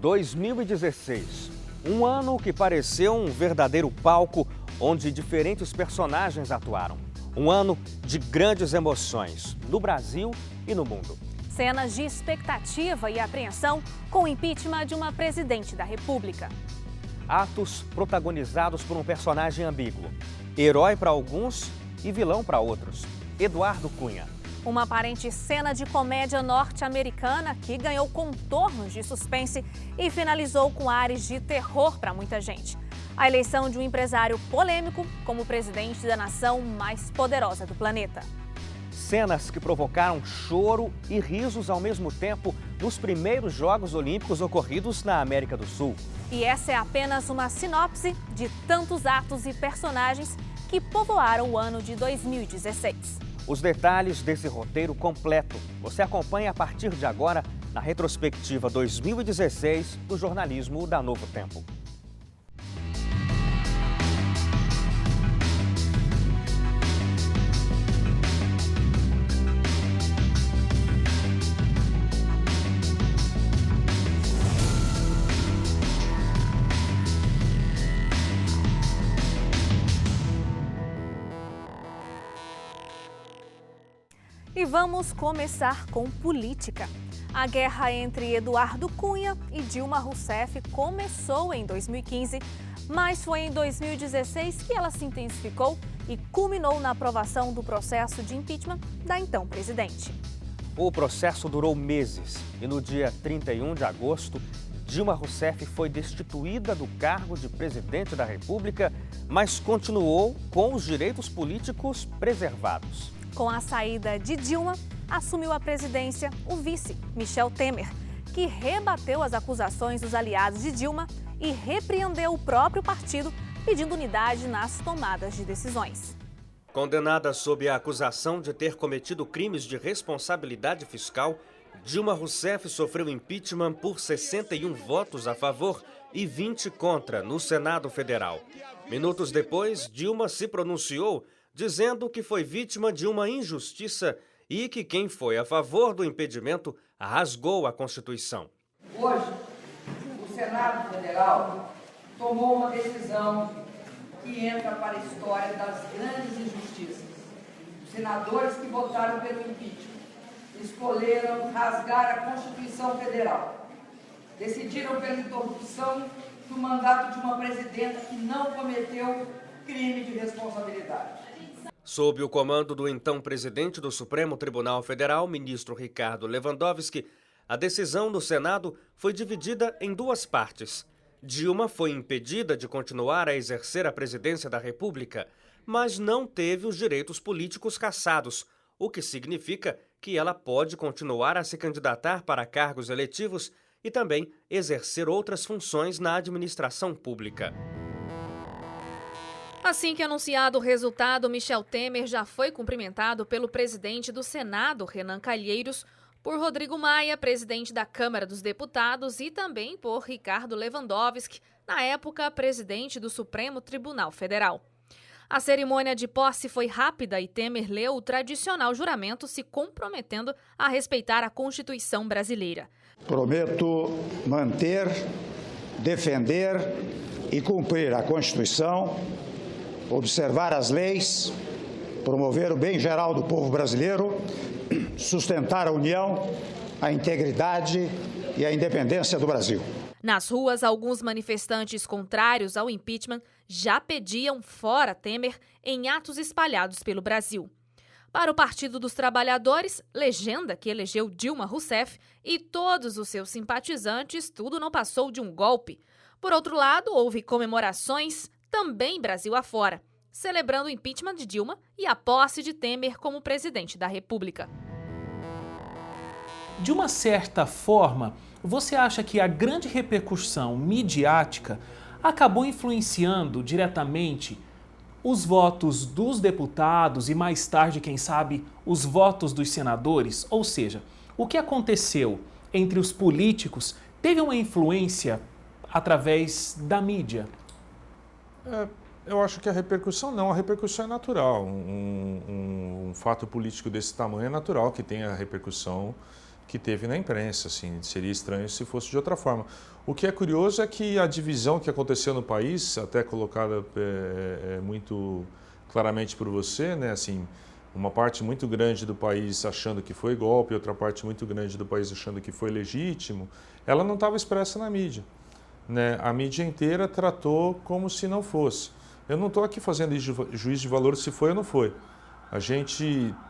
2016, um ano que pareceu um verdadeiro palco onde diferentes personagens atuaram. Um ano de grandes emoções no Brasil e no mundo. Cenas de expectativa e apreensão com o impeachment de uma presidente da República. Atos protagonizados por um personagem ambíguo, herói para alguns e vilão para outros, Eduardo Cunha. Uma aparente cena de comédia norte-americana que ganhou contornos de suspense e finalizou com ares de terror para muita gente. A eleição de um empresário polêmico como presidente da nação mais poderosa do planeta. Cenas que provocaram choro e risos ao mesmo tempo nos primeiros Jogos Olímpicos ocorridos na América do Sul. E essa é apenas uma sinopse de tantos atos e personagens que povoaram o ano de 2016. Os detalhes desse roteiro completo você acompanha a partir de agora na retrospectiva 2016 do jornalismo da Novo Tempo. E vamos começar com política. A guerra entre Eduardo Cunha e Dilma Rousseff começou em 2015, mas foi em 2016 que ela se intensificou e culminou na aprovação do processo de impeachment da então presidente. O processo durou meses e no dia 31 de agosto, Dilma Rousseff foi destituída do cargo de presidente da República, mas continuou com os direitos políticos preservados. Com a saída de Dilma, assumiu a presidência o vice, Michel Temer, que rebateu as acusações dos aliados de Dilma e repreendeu o próprio partido, pedindo unidade nas tomadas de decisões. Condenada sob a acusação de ter cometido crimes de responsabilidade fiscal, Dilma Rousseff sofreu impeachment por 61 votos a favor e 20 contra no Senado Federal. Minutos depois, Dilma se pronunciou, dizendo que foi vítima de uma injustiça e que quem foi a favor do impedimento rasgou a Constituição. Hoje, o Senado Federal tomou uma decisão que entra para a história das grandes injustiças. Os senadores que votaram pelo impeachment escolheram rasgar a Constituição Federal. Decidiram pela interrupção do mandato de uma presidenta que não cometeu crime de responsabilidade. Sob o comando do então presidente do Supremo Tribunal Federal, ministro Ricardo Lewandowski, a decisão do Senado foi dividida em duas partes. Dilma foi impedida de continuar a exercer a presidência da República, mas não teve os direitos políticos cassados, o que significa que ela pode continuar a se candidatar para cargos eletivos e também exercer outras funções na administração pública. Assim que anunciado o resultado, Michel Temer já foi cumprimentado pelo presidente do Senado, Renan Calheiros, por Rodrigo Maia, presidente da Câmara dos Deputados, e também por Ricardo Lewandowski, na época presidente do Supremo Tribunal Federal. A cerimônia de posse foi rápida e Temer leu o tradicional juramento, se comprometendo a respeitar a Constituição brasileira. Prometo manter, defender e cumprir a Constituição, observar as leis, promover o bem geral do povo brasileiro, sustentar a união, a integridade e a independência do Brasil. Nas ruas, alguns manifestantes contrários ao impeachment já pediam fora Temer em atos espalhados pelo Brasil. Para o Partido dos Trabalhadores, legenda que elegeu Dilma Rousseff e todos os seus simpatizantes, tudo não passou de um golpe. Por outro lado, houve comemorações também Brasil afora, celebrando o impeachment de Dilma e a posse de Temer como presidente da República. De uma certa forma, você acha que a grande repercussão midiática acabou influenciando diretamente os votos dos deputados e mais tarde, quem sabe, os votos dos senadores? Ou seja, o que aconteceu entre os políticos teve uma influência através da mídia? Eu acho que a repercussão é natural. Um fato político desse tamanho é natural que tenha a repercussão que teve na imprensa, assim, seria estranho se fosse de outra forma. O que é curioso é que a divisão que aconteceu no país, até colocada muito claramente por você, né, assim, uma parte muito grande do país achando que foi golpe, outra parte muito grande do país achando que foi legítimo, ela não estava expressa na mídia, né? A mídia inteira tratou como se não fosse. Eu não estou aqui fazendo juízo de valor se foi ou não foi.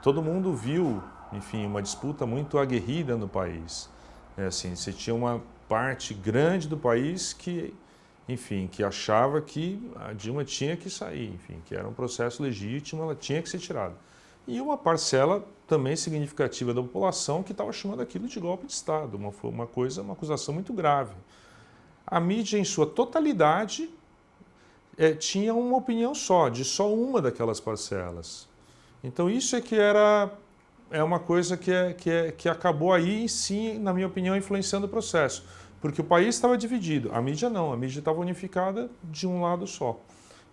Todo mundo viu, enfim, uma disputa muito aguerrida no país. Assim, você tinha uma parte grande do país que, enfim, que achava que a Dilma tinha que sair, enfim, que era um processo legítimo, ela tinha que ser tirada. E uma parcela também significativa da população que estava chamando aquilo de golpe de Estado, uma acusação muito grave. A mídia, em sua totalidade, tinha uma opinião de só uma daquelas parcelas. Então isso é que é uma coisa que acabou aí, sim, na minha opinião, influenciando o processo. Porque o país estava dividido, a mídia não, a mídia estava unificada de um lado só.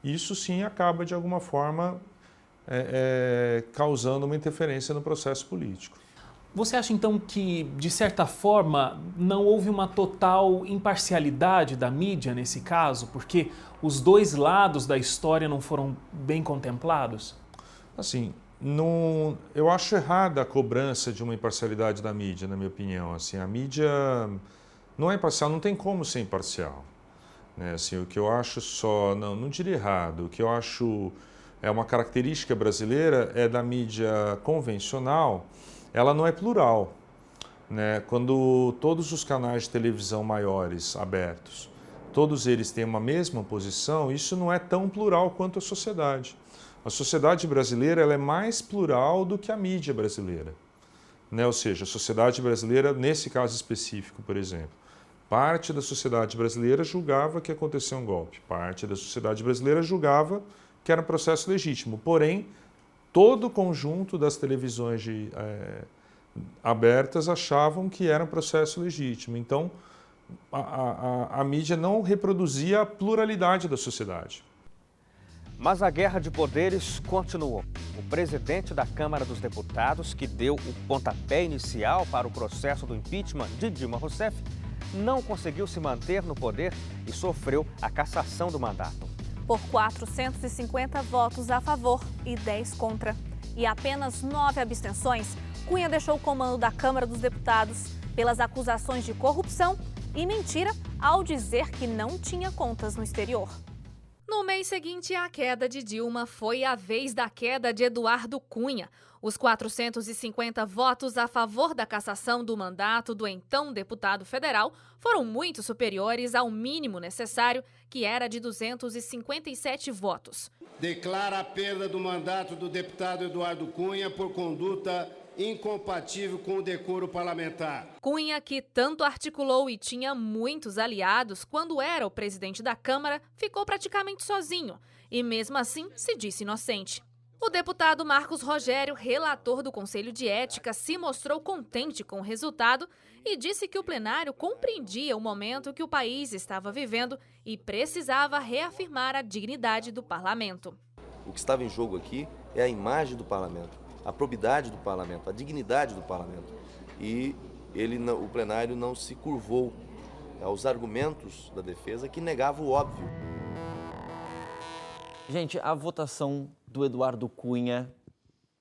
Isso sim acaba, de alguma forma, causando uma interferência no processo político. Você acha então que, de certa forma, não houve uma total imparcialidade da mídia nesse caso, porque os dois lados da história não foram bem contemplados? Assim, eu acho errada a cobrança de uma imparcialidade da mídia, na minha opinião. Assim, a mídia não é imparcial, não tem como ser imparcial, né? Assim, o que eu acho não diria errado, o que eu acho é uma característica brasileira é da mídia convencional, ela não é plural, né? Quando todos os canais de televisão maiores, abertos, todos eles têm uma mesma posição, isso não é tão plural quanto a sociedade. A sociedade brasileira ela é mais plural do que a mídia brasileira, né? Ou seja, a sociedade brasileira, nesse caso específico, por exemplo, parte da sociedade brasileira julgava que aconteceu um golpe, parte da sociedade brasileira julgava que era um processo legítimo. Porém, todo o conjunto das televisões abertas achavam que era um processo legítimo. Então, a mídia não reproduzia a pluralidade da sociedade. Mas a guerra de poderes continuou. O presidente da Câmara dos Deputados, que deu o pontapé inicial para o processo do impeachment de Dilma Rousseff, não conseguiu se manter no poder e sofreu a cassação do mandato. Por 450 votos a favor e 10 contra. E apenas 9 abstenções, Cunha deixou o comando da Câmara dos Deputados pelas acusações de corrupção e mentira ao dizer que não tinha contas no exterior. No mês seguinte à queda de Dilma, foi a vez da queda de Eduardo Cunha. Os 450 votos a favor da cassação do mandato do então deputado federal foram muito superiores ao mínimo necessário, que era de 257 votos. Declara a perda do mandato do deputado Eduardo Cunha por conduta incompatível com o decoro parlamentar. Cunha, que tanto articulou e tinha muitos aliados quando era o presidente da Câmara, ficou praticamente sozinho e, mesmo assim, se disse inocente. O deputado Marcos Rogério, relator do Conselho de Ética, se mostrou contente com o resultado e disse que o plenário compreendia o momento que o país estava vivendo e precisava reafirmar a dignidade do parlamento. O que estava em jogo aqui é a imagem do parlamento, a probidade do parlamento, a dignidade do parlamento. E o plenário não se curvou aos argumentos da defesa que negavam o óbvio. Gente, a votação do Eduardo Cunha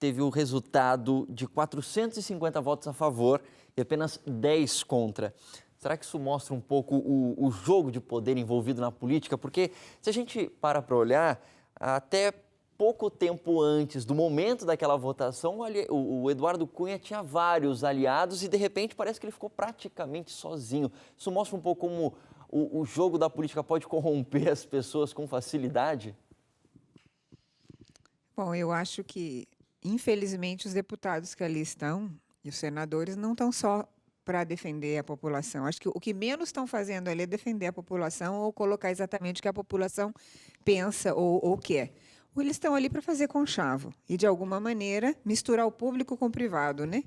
teve o resultado de 450 votos a favor e apenas 10 contra. Será que isso mostra um pouco o jogo de poder envolvido na política? Porque se a gente para olhar, até pouco tempo antes do momento daquela votação, o Eduardo Cunha tinha vários aliados e, de repente, parece que ele ficou praticamente sozinho. Isso mostra um pouco como o jogo da política pode corromper as pessoas com facilidade? Bom, eu acho que, infelizmente, os deputados que ali estão e os senadores não estão só para defender a população. Acho que o que menos estão fazendo ali é defender a população ou colocar exatamente o que a população pensa ou quer. Ou eles estão ali para fazer conchavo e, de alguma maneira, misturar o público com o privado, né?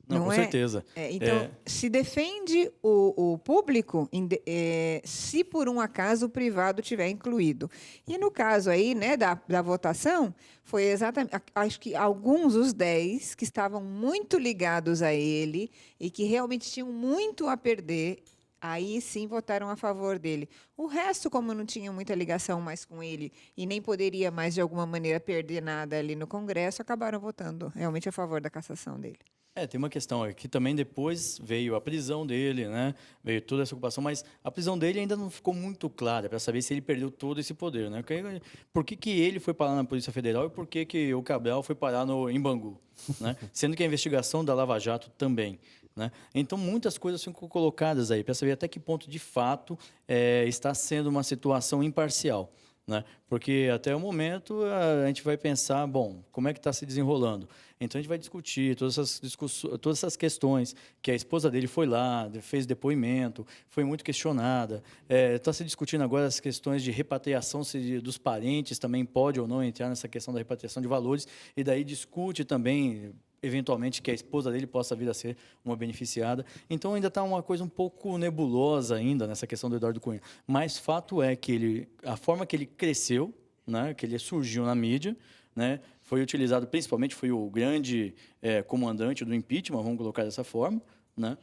Não, com certeza. Então, se defende o público, se por um acaso o privado tiver incluído. E no caso aí, né, da votação, foi exatamente, acho que alguns, os 10, que estavam muito ligados a ele e que realmente tinham muito a perder, aí sim votaram a favor dele. O resto, como não tinha muita ligação mais com ele e nem poderia mais, de alguma maneira, perder nada ali no Congresso, acabaram votando realmente a favor da cassação dele. Tem uma questão aqui também, depois veio a prisão dele, né? Veio toda essa ocupação, mas a prisão dele ainda não ficou muito clara para saber se ele perdeu todo esse poder, né? Por que ele foi parar na Polícia Federal e por que o Cabral foi parar em Bangu, né? Sendo que a investigação da Lava Jato também, né? Então, muitas coisas ficam colocadas aí para saber até que ponto, de fato, está sendo uma situação imparcial, né? Porque até o momento a gente vai pensar, bom, como é que está se desenrolando? Então a gente vai discutir todas essas questões, que a esposa dele foi lá, fez depoimento, foi muito questionada. Está se discutindo agora as questões de repatriação, se dos parentes também pode ou não entrar nessa questão da repatriação de valores, e daí discute também, eventualmente, que a esposa dele possa vir a ser uma beneficiada. Então ainda está uma coisa um pouco nebulosa ainda nessa questão do Eduardo Cunha. Mas fato é que a forma que ele cresceu, né, que ele surgiu na mídia, né, foi utilizado, principalmente, foi o grande comandante do impeachment, vamos colocar dessa forma, né?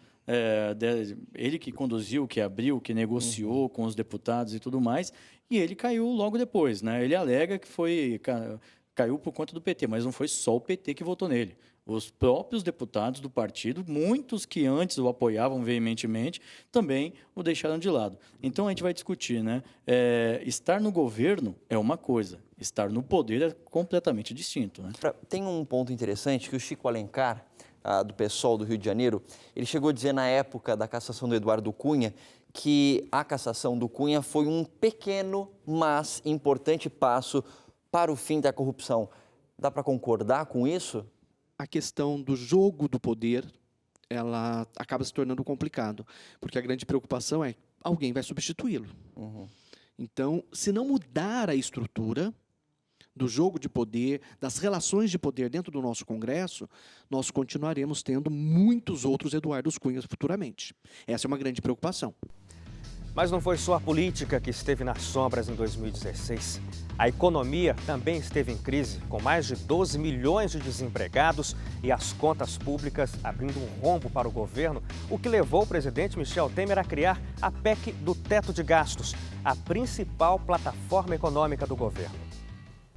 Ele que conduziu, que abriu, que negociou com os deputados e tudo mais, e ele caiu logo depois, né? Ele alega que caiu por conta do PT, mas não foi só o PT que votou nele. Os próprios deputados do partido, muitos que antes o apoiavam veementemente, também o deixaram de lado. Então, a gente vai discutir, né? Estar no governo é uma coisa, estar no poder é completamente distinto, né? Tem um ponto interessante que o Chico Alencar, do PSOL do Rio de Janeiro, ele chegou a dizer na época da cassação do Eduardo Cunha que a cassação do Cunha foi um pequeno, mas importante passo para o fim da corrupção. Dá para concordar com isso? A questão do jogo do poder, ela acaba se tornando complicado, porque a grande preocupação é alguém vai substituí-lo. Então, se não mudar a estrutura do jogo de poder, das relações de poder dentro do nosso Congresso, nós continuaremos tendo muitos outros Eduardos Cunhas futuramente. Essa é uma grande preocupação. Mas não foi só a política que esteve nas sombras em 2016. A economia também esteve em crise, com mais de 12 milhões de desempregados e as contas públicas abrindo um rombo para o governo, o que levou o presidente Michel Temer a criar a PEC do teto de gastos, a principal plataforma econômica do governo.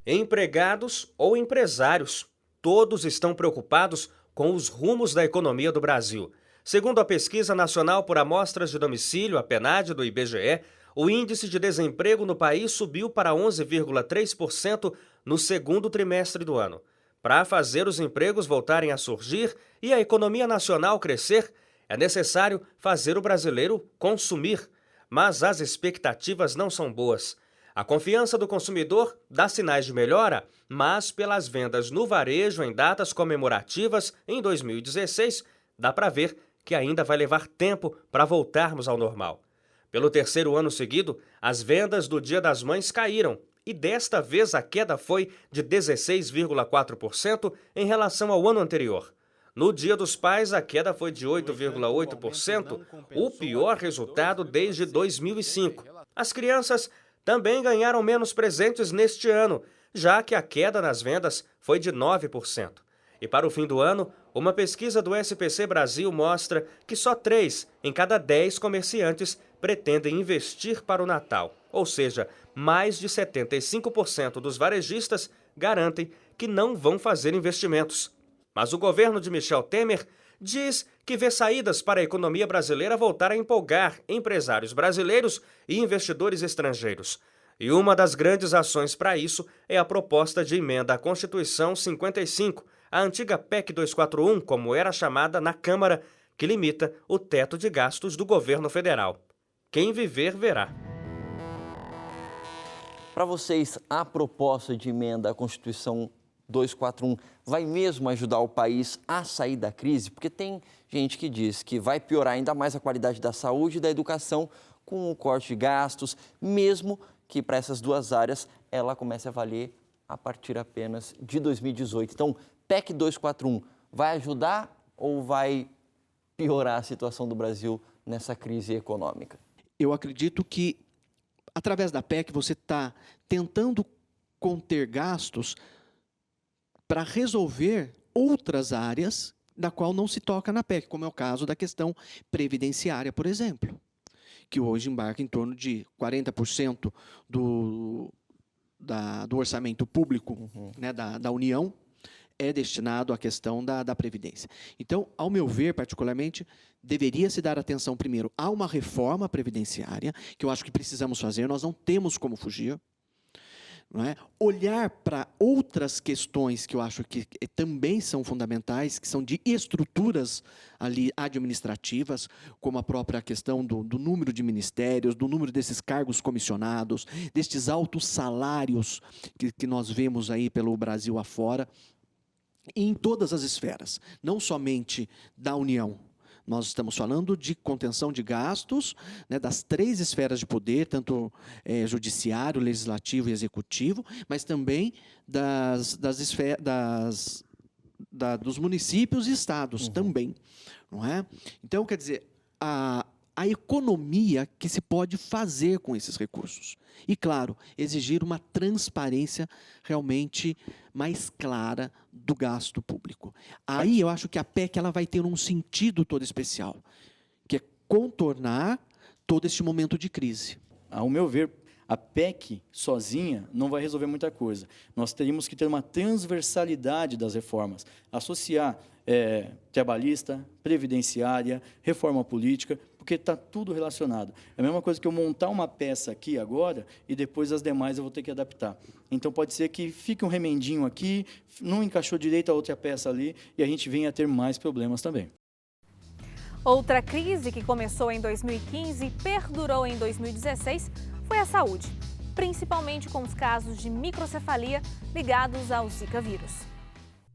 Empregados ou empresários, todos estão preocupados com os rumos da economia do Brasil. Segundo a Pesquisa Nacional por Amostras de Domicílio, a PNAD do IBGE, o índice de desemprego no país subiu para 11,3% no segundo trimestre do ano. Para fazer os empregos voltarem a surgir e a economia nacional crescer, é necessário fazer o brasileiro consumir. Mas as expectativas não são boas. A confiança do consumidor dá sinais de melhora, mas pelas vendas no varejo em datas comemorativas em 2016, dá para ver que ainda vai levar tempo para voltarmos ao normal. Pelo terceiro ano seguido, as vendas do Dia das Mães caíram e desta vez a queda foi de 16,4% em relação ao ano anterior. No Dia dos Pais, a queda foi de 8,8%, o pior resultado desde 2005. As crianças também ganharam menos presentes neste ano, já que a queda nas vendas foi de 9%. E para o fim do ano, uma pesquisa do SPC Brasil mostra que só 3 em cada 10 comerciantes pretendem investir para o Natal. Ou seja, mais de 75% dos varejistas garantem que não vão fazer investimentos. Mas o governo de Michel Temer diz que vê saídas para a economia brasileira voltar a empolgar empresários brasileiros e investidores estrangeiros. E uma das grandes ações para isso é a proposta de emenda à Constituição 55, a antiga PEC 241, como era chamada na Câmara, que limita o teto de gastos do governo federal. Quem viver, verá. Para vocês, a proposta de emenda à Constituição 241 vai mesmo ajudar o país a sair da crise? Porque tem gente que diz que vai piorar ainda mais a qualidade da saúde e da educação com o corte de gastos, mesmo que para essas duas áreas ela comece a valer a partir apenas de 2018. Então, PEC 241 vai ajudar ou vai piorar a situação do Brasil nessa crise econômica? Eu acredito que, através da PEC, você está tentando conter gastos para resolver outras áreas da qual não se toca na PEC, como é o caso da questão previdenciária, por exemplo, que hoje embarca em torno de 40% do orçamento público, né, da União, é destinado à questão da Previdência. Então, ao meu ver, particularmente, deveria se dar atenção primeiro a uma reforma previdenciária, que eu acho que precisamos fazer, nós não temos como fugir. Não é? Olhar para outras questões que eu acho que também são fundamentais, que são de estruturas ali administrativas, como a própria questão do número de ministérios, do número desses cargos comissionados, destes altos salários que nós vemos aí pelo Brasil afora, em todas as esferas, não somente da União. Nós estamos falando de contenção de gastos, né, das 3 esferas de poder, tanto judiciário, legislativo e executivo, mas também dos municípios e estados também. Não é? Então, quer dizer, a economia que se pode fazer com esses recursos. E, claro, exigir uma transparência realmente mais clara do gasto público. Aí eu acho que a PEC ela vai ter um sentido todo especial, que é contornar todo este momento de crise. Ao meu ver, a PEC sozinha não vai resolver muita coisa. Nós teríamos que ter uma transversalidade das reformas, associar trabalhista, previdenciária, reforma política, porque está tudo relacionado. É a mesma coisa que eu montar uma peça aqui agora e depois as demais eu vou ter que adaptar. Então, pode ser que fique um remendinho aqui, não encaixou direito a outra peça ali e a gente venha a ter mais problemas também. Outra crise que começou em 2015 e perdurou em 2016 foi a saúde, principalmente com os casos de microcefalia ligados ao Zika vírus.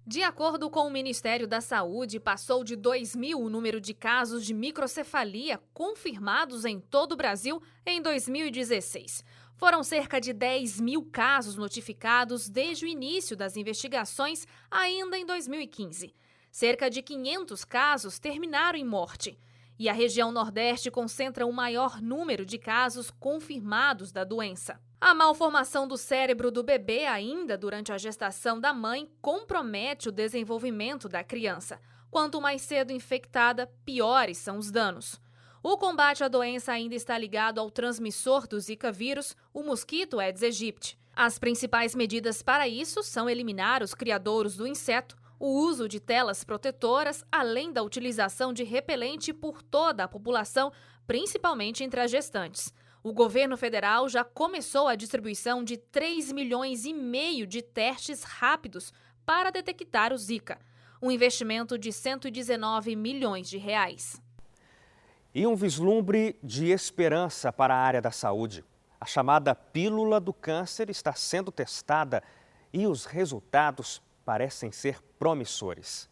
De acordo com o Ministério da Saúde, passou de 2.000 o número de casos de microcefalia confirmados em todo o Brasil em 2016. Foram cerca de 10.000 casos notificados desde o início das investigações, ainda em 2015. Cerca de 500 casos terminaram em morte. E a região Nordeste concentra o maior número de casos confirmados da doença. A malformação do cérebro do bebê, ainda durante a gestação da mãe, compromete o desenvolvimento da criança. Quanto mais cedo infectada, piores são os danos. O combate à doença ainda está ligado ao transmissor do Zika vírus, o mosquito Aedes aegypti. As principais medidas para isso são eliminar os criadouros do inseto, o uso de telas protetoras, além da utilização de repelente por toda a população, principalmente entre as gestantes. O governo federal já começou a distribuição de 3,5 milhões de testes rápidos para detectar o Zika, um investimento de 119 milhões de reais. E um vislumbre de esperança para a área da saúde. A chamada pílula do câncer está sendo testada e os resultados parecem ser promissores.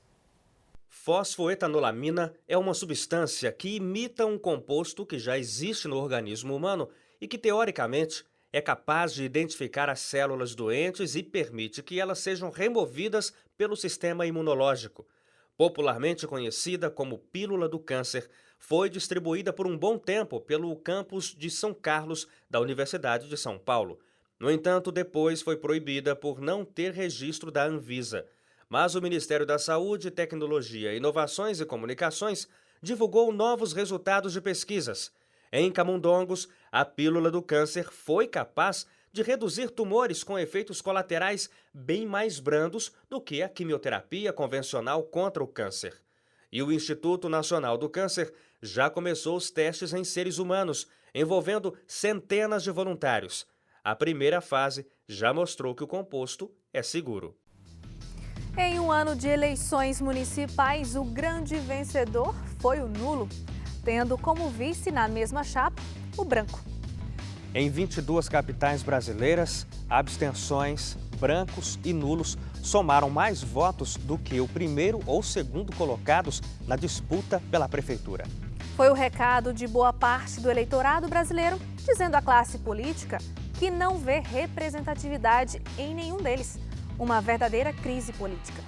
Fosfoetanolamina é uma substância que imita um composto que já existe no organismo humano e que, teoricamente, é capaz de identificar as células doentes e permite que elas sejam removidas pelo sistema imunológico. Popularmente conhecida como pílula do câncer, foi distribuída por um bom tempo pelo campus de São Carlos da Universidade de São Paulo. No entanto, depois foi proibida por não ter registro da Anvisa. Mas o Ministério da Saúde, Tecnologia, Inovações e Comunicações divulgou novos resultados de pesquisas. Em camundongos, a pílula do câncer foi capaz de reduzir tumores com efeitos colaterais bem mais brandos do que a quimioterapia convencional contra o câncer. E o Instituto Nacional do Câncer já começou os testes em seres humanos, envolvendo centenas de voluntários. A primeira fase já mostrou que o composto é seguro. Em um ano de eleições municipais, o grande vencedor foi o nulo, tendo como vice na mesma chapa o branco. Em 22 capitais brasileiras, abstenções, brancos e nulos somaram mais votos do que o primeiro ou segundo colocados na disputa pela prefeitura. Foi o recado de boa parte do eleitorado brasileiro, dizendo à classe política que não vê representatividade em nenhum deles. Uma verdadeira crise política.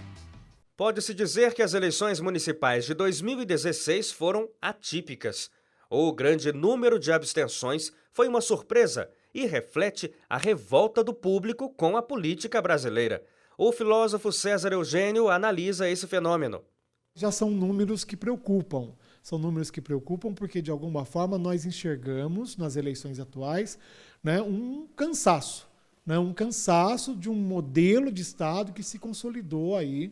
Pode-se dizer que as eleições municipais de 2016 foram atípicas. O grande número de abstenções foi uma surpresa e reflete a revolta do público com a política brasileira. O filósofo César Eugênio analisa esse fenômeno. Já são números que preocupam. São números que preocupam porque, de alguma forma, nós enxergamos nas eleições atuais, né, um cansaço de um modelo de Estado que se consolidou aí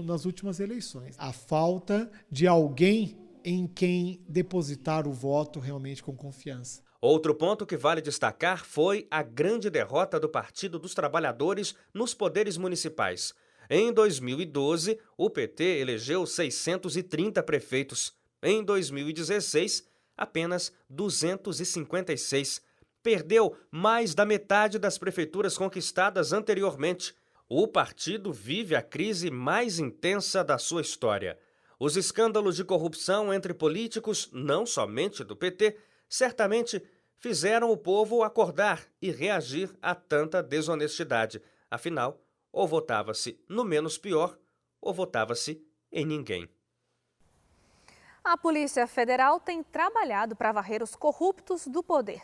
nas últimas eleições. A falta de alguém em quem depositar o voto realmente com confiança. Outro ponto que vale destacar foi a grande derrota do Partido dos Trabalhadores nos poderes municipais. Em 2012, o PT elegeu 630 prefeitos. Em 2016, apenas 256. Perdeu mais da metade das prefeituras conquistadas anteriormente. O partido vive a crise mais intensa da sua história. Os escândalos de corrupção entre políticos, não somente do PT, certamente fizeram o povo acordar e reagir a tanta desonestidade. Afinal, ou votava-se no menos pior, ou votava-se em ninguém. A Polícia Federal tem trabalhado para varrer os corruptos do poder.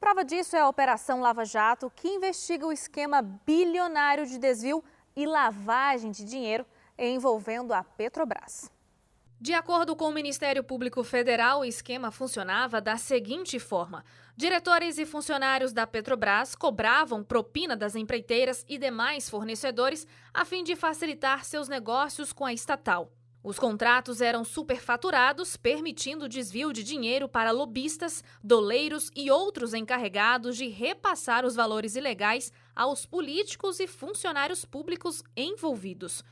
Prova disso é a Operação Lava Jato, que investiga o esquema bilionário de desvio e lavagem de dinheiro envolvendo a Petrobras. De acordo com o Ministério Público Federal, o esquema funcionava da seguinte forma: diretores e funcionários da Petrobras cobravam propina das empreiteiras e demais fornecedores a fim de facilitar seus negócios com a estatal. Os contratos eram superfaturados, permitindo o desvio de dinheiro para lobistas, doleiros e outros encarregados de repassar os valores ilegais aos políticos e funcionários públicos envolvidos.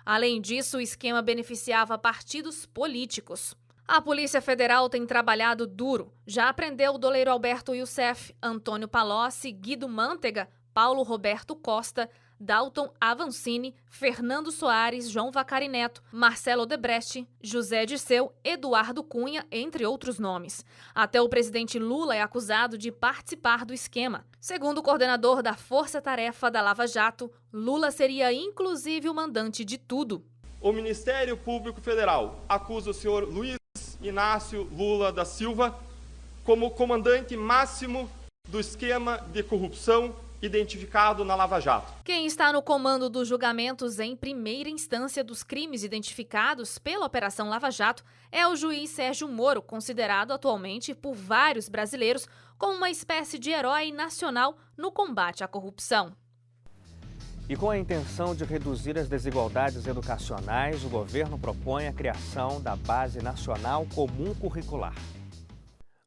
Além disso, o esquema beneficiava partidos políticos. A Polícia Federal tem trabalhado duro. Já prendeu o doleiro Alberto Youssef, Antônio Palocci, Guido Mantega, Paulo Roberto Costa, Dalton Avancini, Fernando Soares, João Vacari Neto, Marcelo Odebrecht, José Dirceu, Eduardo Cunha, entre outros nomes. Até o presidente Lula é acusado de participar do esquema. Segundo o coordenador da Força Tarefa da Lava Jato, Lula seria inclusive o mandante de tudo. O Ministério Público Federal acusa o senhor Luiz Inácio Lula da Silva como comandante máximo do esquema de corrupção identificado na Lava Jato. Quem está no comando dos julgamentos em primeira instância dos crimes identificados pela Operação Lava Jato é o juiz Sérgio Moro, considerado atualmente por vários brasileiros como uma espécie de herói nacional no combate à corrupção. E com a intenção de reduzir as desigualdades educacionais, o governo propõe a criação da Base Nacional Comum Curricular.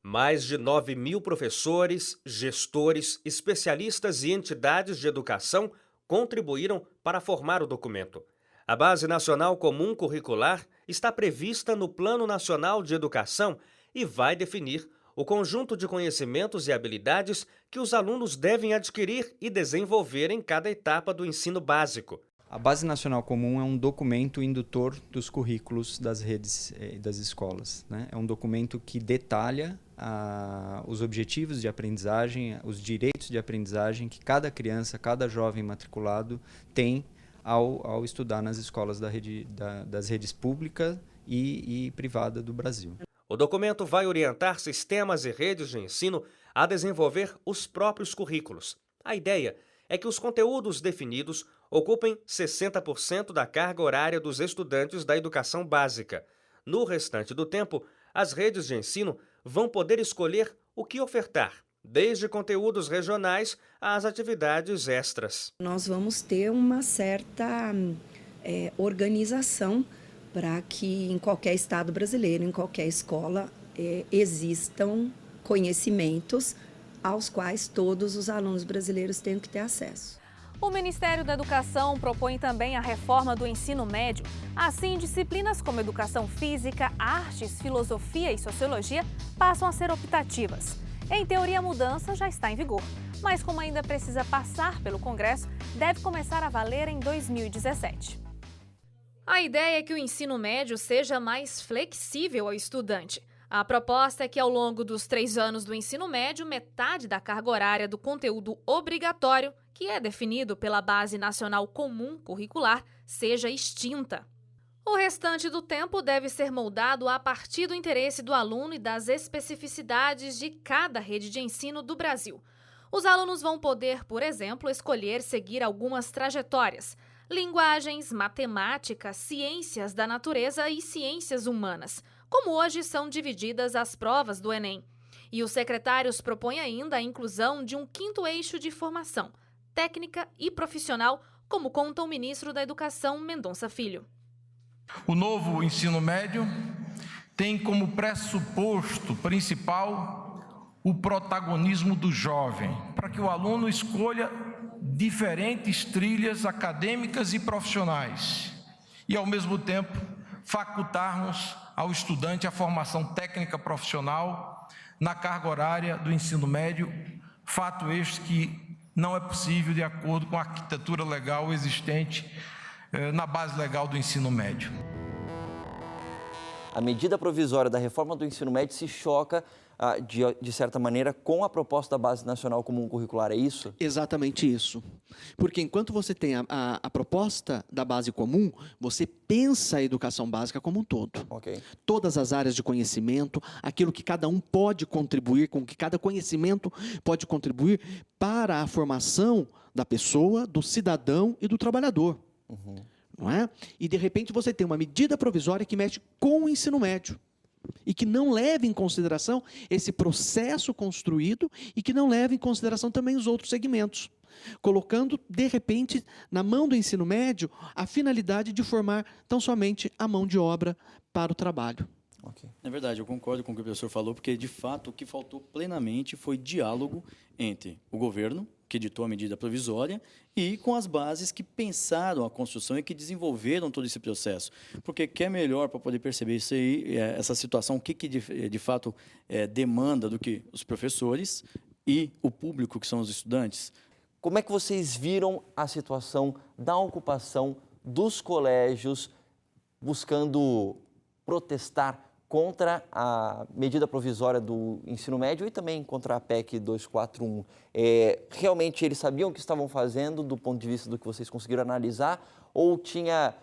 Mais de 9.000 professores, gestores, especialistas e entidades de educação contribuíram para formar o documento. A Base Nacional Comum Curricular está prevista no Plano Nacional de Educação e vai definir o conjunto de conhecimentos e habilidades que os alunos devem adquirir e desenvolver em cada etapa do ensino básico. A Base Nacional Comum é um documento indutor dos currículos das redes e das escolas, né? É um documento que detalha os objetivos de aprendizagem, os direitos de aprendizagem que cada criança, cada jovem matriculado tem ao estudar nas escolas das redes públicas e privada do Brasil. O documento vai orientar sistemas e redes de ensino a desenvolver os próprios currículos. A ideia é que os conteúdos definidos ocupem 60% da carga horária dos estudantes da educação básica. No restante do tempo, as redes de ensino vão poder escolher o que ofertar, desde conteúdos regionais às atividades extras. Nós vamos ter uma certa organização para que em qualquer estado brasileiro, em qualquer escola, existam conhecimentos aos quais todos os alunos brasileiros tenham que ter acesso. O Ministério da Educação propõe também a reforma do ensino médio. Assim, disciplinas como educação física, artes, filosofia e sociologia passam a ser optativas. Em teoria, a mudança já está em vigor, mas como ainda precisa passar pelo Congresso, deve começar a valer em 2017. A ideia é que o ensino médio seja mais flexível ao estudante. A proposta é que, ao longo dos 3 anos do ensino médio, metade da carga horária do conteúdo obrigatório, que é definido pela Base Nacional Comum Curricular, seja extinta. O restante do tempo deve ser moldado a partir do interesse do aluno e das especificidades de cada rede de ensino do Brasil. Os alunos vão poder, por exemplo, escolher seguir algumas trajetórias: linguagens, matemática, ciências da natureza e ciências humanas, como hoje são divididas as provas do Enem. E os secretários propõem ainda a inclusão de um 5º eixo de formação, técnica e profissional, como conta o ministro da Educação, Mendonça Filho. O novo ensino médio tem como pressuposto principal o protagonismo do jovem, para que o aluno escolha diferentes trilhas acadêmicas e profissionais e, ao mesmo tempo, facultarmos ao estudante a formação técnica profissional na carga horária do ensino médio, fato este que não é possível de acordo com a arquitetura legal existente na base legal do ensino médio. A medida provisória da reforma do ensino médio se choca, de certa maneira, com a proposta da Base Nacional Comum Curricular, é isso? Exatamente isso. Porque enquanto você tem a proposta da base comum, você pensa a educação básica como um todo. Okay. Todas as áreas de conhecimento, aquilo que cada um pode contribuir, com que cada conhecimento pode contribuir para a formação da pessoa, do cidadão e do trabalhador. Uhum. Não é? E, de repente, você tem uma medida provisória que mexe com o ensino médio e que não leva em consideração esse processo construído e que não leva em consideração também os outros segmentos, colocando, de repente, na mão do ensino médio a finalidade de formar tão somente a mão de obra para o trabalho. Okay. É verdade, eu concordo com o que o professor falou, porque, de fato, o que faltou plenamente foi diálogo entre o governo, que editou a medida provisória, e com as bases que pensaram a construção e que desenvolveram todo esse processo. Porque que é melhor para poder perceber isso aí, essa situação, o que de fato demanda do que os professores e o público, que são os estudantes. Como é que vocês viram a situação da ocupação dos colégios buscando protestar contra a medida provisória do ensino médio e também contra a PEC 241. Realmente eles sabiam o que estavam fazendo do ponto de vista do que vocês conseguiram analisar, ou tinha,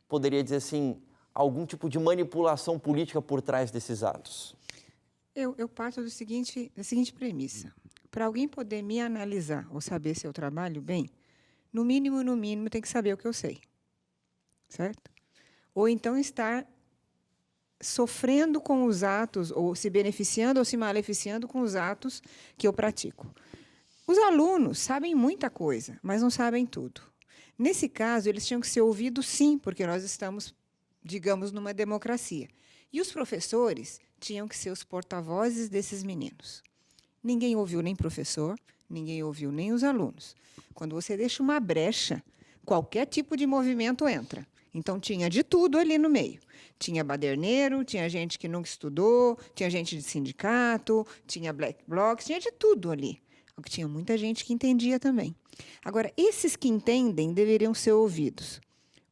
poderia dizer assim, algum tipo de manipulação política por trás desses atos? Eu parto da seguinte premissa. Para alguém poder me analisar ou saber se eu trabalho bem, no mínimo, tem que saber o que eu sei. Certo? Ou então estar sofrendo com os atos, ou se beneficiando ou se maleficiando com os atos que eu pratico. Os alunos sabem muita coisa, mas não sabem tudo. Nesse caso, eles tinham que ser ouvidos, sim, porque nós estamos, digamos, numa democracia. E os professores tinham que ser os porta-vozes desses meninos. Ninguém ouviu nem professor, ninguém ouviu nem os alunos. Quando você deixa uma brecha, qualquer tipo de movimento entra. Então, tinha de tudo ali no meio. Tinha baderneiro, tinha gente que nunca estudou, tinha gente de sindicato, tinha black blocs, tinha de tudo ali. Tinha muita gente que entendia também. Agora, esses que entendem deveriam ser ouvidos.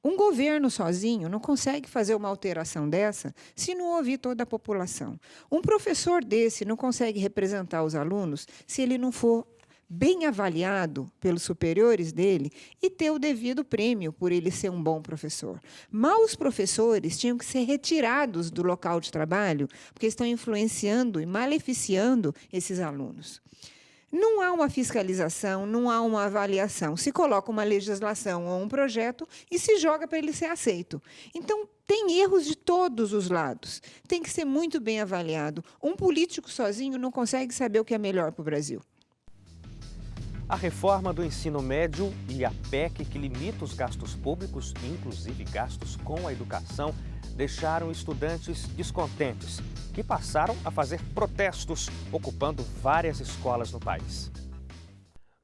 Um governo sozinho não consegue fazer uma alteração dessa se não ouvir toda a população. Um professor desse não consegue representar os alunos se ele não for bem avaliado pelos superiores dele e ter o devido prêmio por ele ser um bom professor. Maus professores tinham que ser retirados do local de trabalho porque estão influenciando e maleficiando esses alunos. Não há uma fiscalização, não há uma avaliação. Se coloca uma legislação ou um projeto e se joga para ele ser aceito. Então, tem erros de todos os lados. Tem que ser muito bem avaliado. Um político sozinho não consegue saber o que é melhor para o Brasil. A reforma do ensino médio e a PEC que limita os gastos públicos, inclusive gastos com a educação, deixaram estudantes descontentes, que passaram a fazer protestos, ocupando várias escolas no país.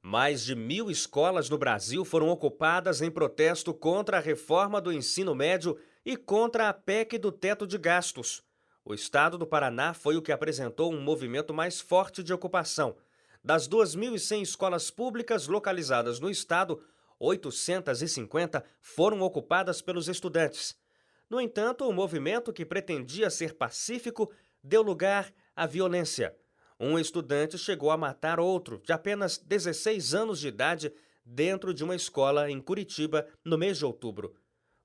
Mais de 1.000 escolas no Brasil foram ocupadas em protesto contra a reforma do ensino médio e contra a PEC do teto de gastos. O estado do Paraná foi o que apresentou um movimento mais forte de ocupação. Das 2.100 escolas públicas localizadas no estado, 850 foram ocupadas pelos estudantes. No entanto, o movimento, que pretendia ser pacífico, deu lugar à violência. Um estudante chegou a matar outro, de apenas 16 anos de idade, dentro de uma escola em Curitiba, no mês de outubro.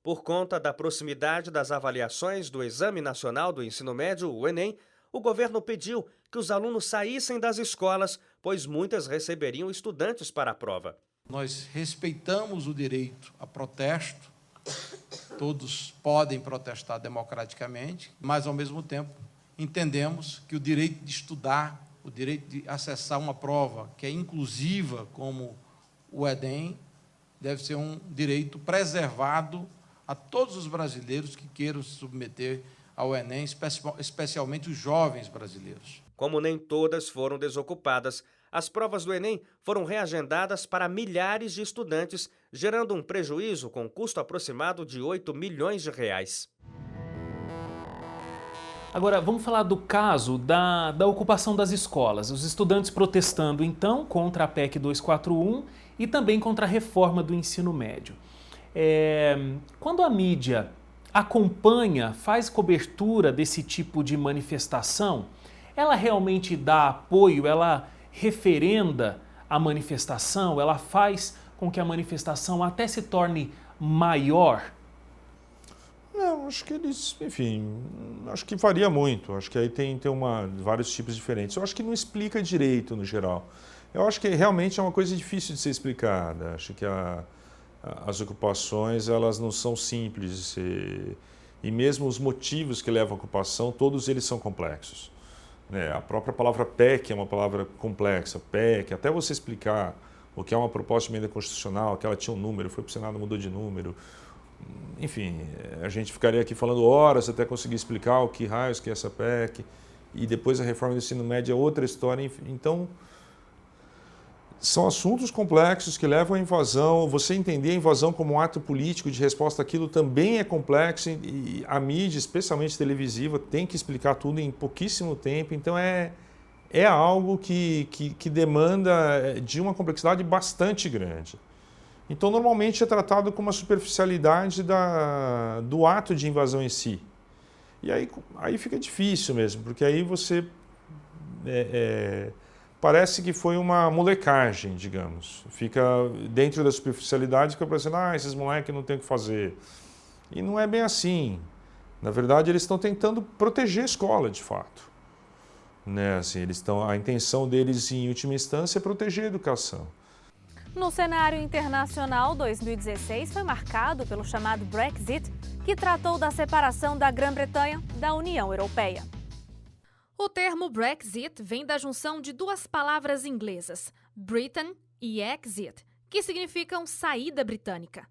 Por conta da proximidade das avaliações do Exame Nacional do Ensino Médio, o Enem, o governo pediu que os alunos saíssem das escolas, pois muitas receberiam estudantes para a prova. Nós respeitamos o direito a protesto, todos podem protestar democraticamente, mas, ao mesmo tempo, entendemos que o direito de estudar, o direito de acessar uma prova que é inclusiva, como o Enem, deve ser um direito preservado a todos os brasileiros que queiram se submeter ao Enem, especialmente os jovens brasileiros. Como nem todas foram desocupadas, as provas do Enem foram reagendadas para milhares de estudantes, gerando um prejuízo com custo aproximado de R$8 milhões. Agora, vamos falar do caso da ocupação das escolas. Os estudantes protestando, então, contra a PEC 241 e também contra a reforma do ensino médio. Quando a mídia acompanha, faz cobertura desse tipo de manifestação, ela realmente dá apoio, ela referenda a manifestação, ela faz com que a manifestação até se torne maior? Não, acho que eles, enfim, acho que varia muito. Acho que aí tem vários tipos diferentes. Eu acho que não explica direito, no geral. Eu acho que realmente é uma coisa difícil de ser explicada. Acho que as ocupações, elas não são simples de ser... E mesmo os motivos que levam à ocupação, todos eles são complexos. A própria palavra PEC é uma palavra complexa. PEC, até você explicar o que é uma proposta de emenda constitucional, que ela tinha um número, foi para o Senado, mudou de número. Enfim, a gente ficaria aqui falando horas até conseguir explicar o que raios que é essa PEC. E depois a reforma do ensino médio é outra história. Então, são assuntos complexos que levam à invasão. Você entender a invasão como um ato político de resposta àquilo também é complexo. E a mídia, especialmente televisiva, tem que explicar tudo em pouquíssimo tempo. Então, é algo que demanda de uma complexidade bastante grande. Então, normalmente é tratado com uma superficialidade do ato de invasão em si. E aí fica difícil mesmo, porque aí você... parece que foi uma molecagem, digamos. Fica dentro da superficialidade, fica parecendo, esses moleques não tem o que fazer. E não é bem assim. Na verdade, eles estão tentando proteger a escola, de fato. Assim, a intenção deles, em última instância, é proteger a educação. No cenário internacional, 2016 foi marcado pelo chamado Brexit, que tratou da separação da Grã-Bretanha da União Europeia. O termo Brexit vem da junção de duas palavras inglesas, Britain e exit, que significam saída britânica.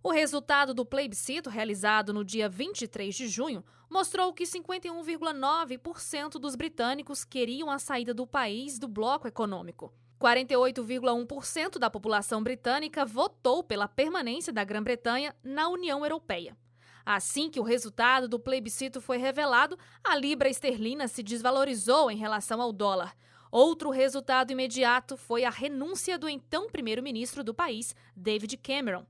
O resultado do plebiscito, realizado no dia 23 de junho, mostrou que 51,9% dos britânicos queriam a saída do país do bloco econômico. 48,1% da população britânica votou pela permanência da Grã-Bretanha na União Europeia. Assim que o resultado do plebiscito foi revelado, a libra esterlina se desvalorizou em relação ao dólar. Outro resultado imediato foi a renúncia do então primeiro-ministro do país, David Cameron.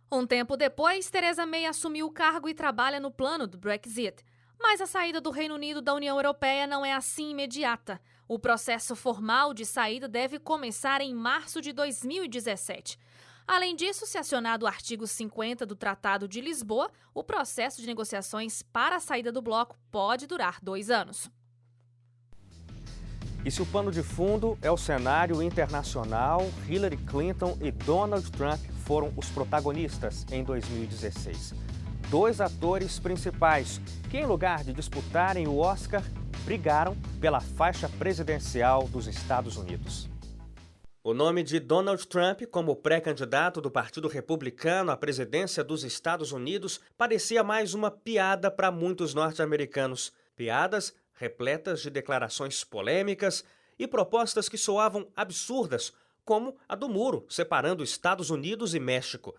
Um tempo depois, Theresa May assumiu o cargo e trabalha no plano do Brexit. Mas a saída do Reino Unido da União Europeia não é assim imediata. O processo formal de saída deve começar em março de 2017. Além disso, se acionado o artigo 50 do Tratado de Lisboa, o processo de negociações para a saída do bloco pode durar 2 anos. E se o pano de fundo é o cenário internacional, Hillary Clinton e Donald Trump foram os protagonistas em 2016. 2 atores principais que, em lugar de disputarem o Oscar, brigaram pela faixa presidencial dos Estados Unidos. O nome de Donald Trump como pré-candidato do Partido Republicano à presidência dos Estados Unidos parecia mais uma piada para muitos norte-americanos. Piadas repletas de declarações polêmicas e propostas que soavam absurdas, como a do muro separando Estados Unidos e México.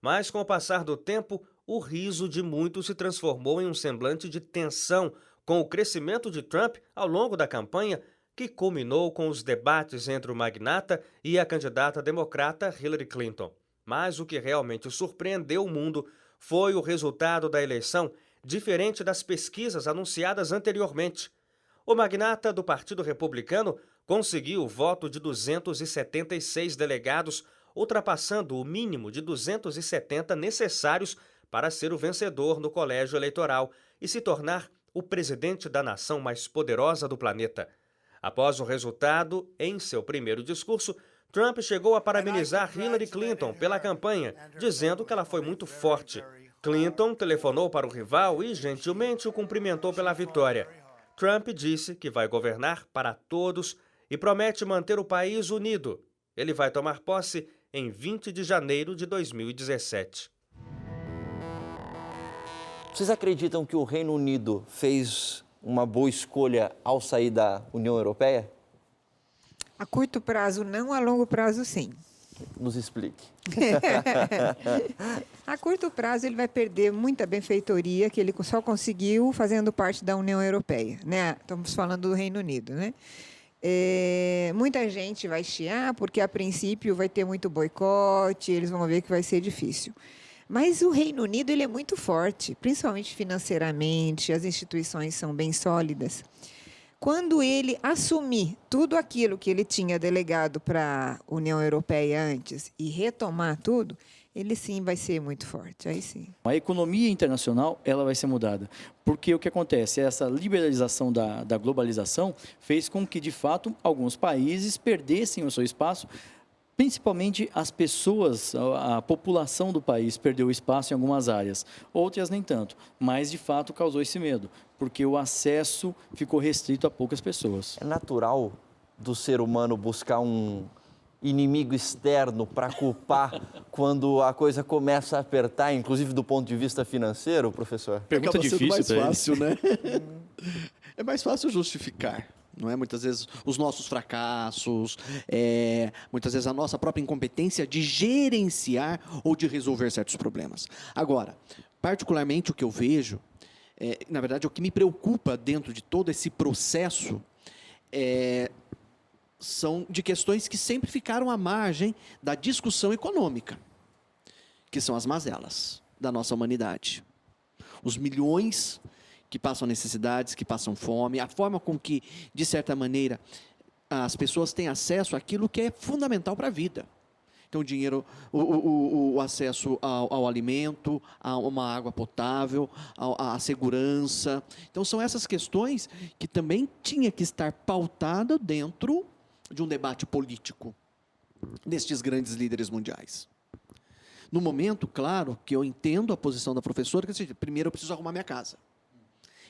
Mas, com o passar do tempo, o riso de muitos se transformou em um semblante de tensão com o crescimento de Trump ao longo da campanha, que culminou com os debates entre o magnata e a candidata democrata Hillary Clinton. Mas o que realmente surpreendeu o mundo foi o resultado da eleição, diferente das pesquisas anunciadas anteriormente. O magnata do Partido Republicano conseguiu o voto de 276 delegados, ultrapassando o mínimo de 270 necessários para ser o vencedor no colégio eleitoral e se tornar o presidente da nação mais poderosa do planeta. Após o resultado, em seu primeiro discurso, Trump chegou a parabenizar Hillary Clinton pela campanha, dizendo que ela foi muito forte. Clinton telefonou para o rival e gentilmente o cumprimentou pela vitória. Trump disse que vai governar para todos e promete manter o país unido. Ele vai tomar posse em 20 de janeiro de 2017. Vocês acreditam que o Reino Unido fez uma boa escolha ao sair da União Europeia? A curto prazo não, a longo prazo sim. Nos explique. A curto prazo ele vai perder muita benfeitoria que ele só conseguiu fazendo parte da União Europeia, né? Estamos falando do Reino Unido, né? Muita gente vai chiar porque a princípio vai ter muito boicote, eles vão ver que vai ser difícil. Mas o Reino Unido ele é muito forte, principalmente financeiramente, as instituições são bem sólidas. Quando ele assumir tudo aquilo que ele tinha delegado para a União Europeia antes e retomar tudo, ele sim vai ser muito forte, aí sim. A economia internacional ela vai ser mudada, porque o que acontece? Essa liberalização da globalização fez com que, de fato, alguns países perdessem o seu espaço, principalmente as pessoas, a população do país perdeu espaço em algumas áreas, outras nem tanto, mas de fato causou esse medo, porque o acesso ficou restrito a poucas pessoas. É natural do ser humano buscar um inimigo externo para culpar quando a coisa começa a apertar, inclusive do ponto de vista financeiro, professor? Pergunta difícil, mais fácil, né? É mais fácil justificar. Não é? Muitas vezes os nossos fracassos, muitas vezes a nossa própria incompetência de gerenciar ou de resolver certos problemas. Agora, particularmente o que eu vejo, na verdade o que me preocupa dentro de todo esse processo são de questões que sempre ficaram à margem da discussão econômica, que são as mazelas da nossa humanidade. Os milhões que passam necessidades, que passam fome, a forma com que, de certa maneira, as pessoas têm acesso àquilo que é fundamental para a vida. Então, o dinheiro, o acesso ao alimento, a uma água potável, à segurança. Então, são essas questões que também tinha que estar pautada dentro de um debate político destes grandes líderes mundiais. No momento, claro, que eu entendo a posição da professora, que primeiro eu preciso arrumar minha casa.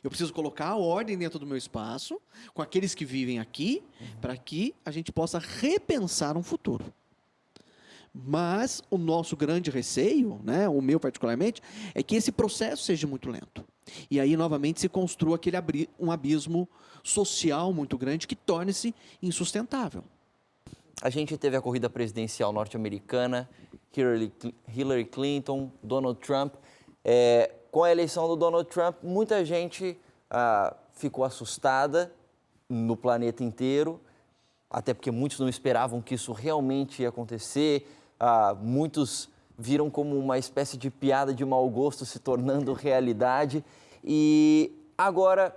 Eu preciso colocar a ordem dentro do meu espaço, com aqueles que vivem aqui, para que a gente possa repensar um futuro. Mas o nosso grande receio, né, o meu particularmente, é que esse processo seja muito lento. E aí, novamente, se construa um abismo social muito grande que torne-se insustentável. A gente teve a corrida presidencial norte-americana, Hillary Clinton, Donald Trump. Com a eleição do Donald Trump, muita gente ficou assustada no planeta inteiro, até porque muitos não esperavam que isso realmente ia acontecer. Muitos viram como uma espécie de piada de mau gosto se tornando realidade. E agora,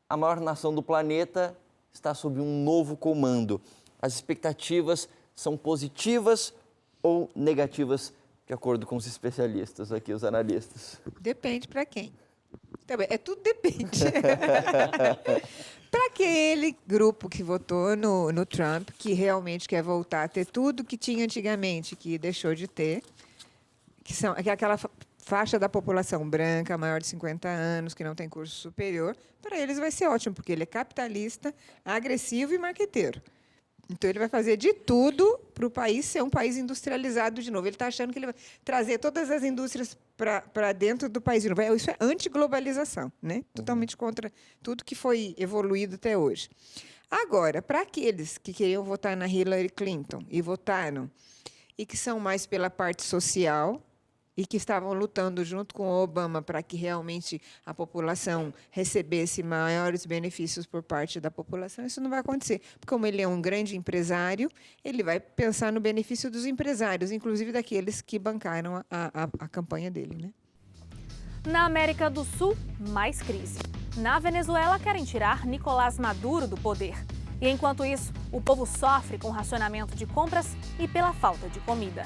a maior nação do planeta está sob um novo comando. As expectativas são positivas ou negativas, de acordo com os especialistas aqui, os analistas? Depende para quem. Também, tudo depende. Para aquele grupo que votou no Trump, que realmente quer voltar a ter tudo que tinha antigamente, que deixou de ter, que é aquela faixa da população branca, maior de 50 anos, que não tem curso superior, para eles vai ser ótimo, porque ele é capitalista, agressivo e marqueteiro. Então, ele vai fazer de tudo para o país ser um país industrializado de novo. Ele está achando que ele vai trazer todas as indústrias para dentro do país de novo. Isso é antiglobalização, né? Totalmente contra tudo que foi evoluído até hoje. Agora, para aqueles que queriam votar na Hillary Clinton e votaram, e que são mais pela parte social, e que estavam lutando junto com o Obama para que realmente a população recebesse maiores benefícios por parte da população, isso não vai acontecer. Porque, como ele é um grande empresário, ele vai pensar no benefício dos empresários, inclusive daqueles que bancaram a campanha dele, né? Na América do Sul, mais crise. Na Venezuela, querem tirar Nicolás Maduro do poder. E, enquanto isso, o povo sofre com o racionamento de compras e pela falta de comida.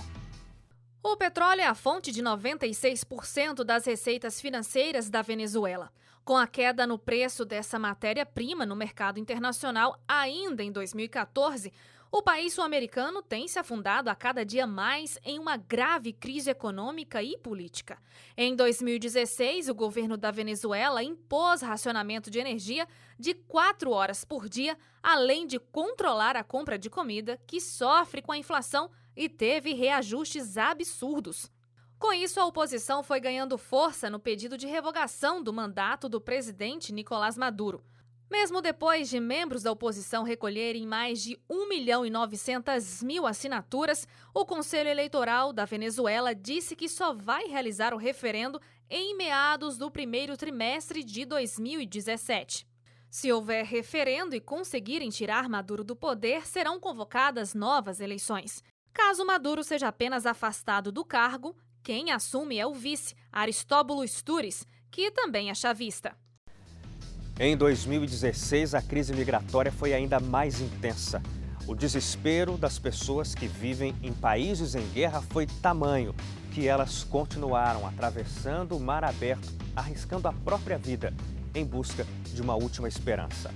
O petróleo é a fonte de 96% das receitas financeiras da Venezuela. Com a queda no preço dessa matéria-prima no mercado internacional ainda em 2014, o país sul-americano tem se afundado a cada dia mais em uma grave crise econômica e política. Em 2016, o governo da Venezuela impôs racionamento de energia de 4 horas por dia, além de controlar a compra de comida, que sofre com a inflação e teve reajustes absurdos. Com isso, a oposição foi ganhando força no pedido de revogação do mandato do presidente Nicolás Maduro. Mesmo depois de membros da oposição recolherem mais de 1.900.000 assinaturas, o Conselho Eleitoral da Venezuela disse que só vai realizar o referendo em meados do primeiro trimestre de 2017. Se houver referendo e conseguirem tirar Maduro do poder, serão convocadas novas eleições. Caso Maduro seja apenas afastado do cargo, quem assume é o vice, Aristóbulo Stures, que também é chavista. Em 2016, a crise migratória foi ainda mais intensa. O desespero das pessoas que vivem em países em guerra foi tamanho que elas continuaram atravessando o mar aberto, arriscando a própria vida, em busca de uma última esperança.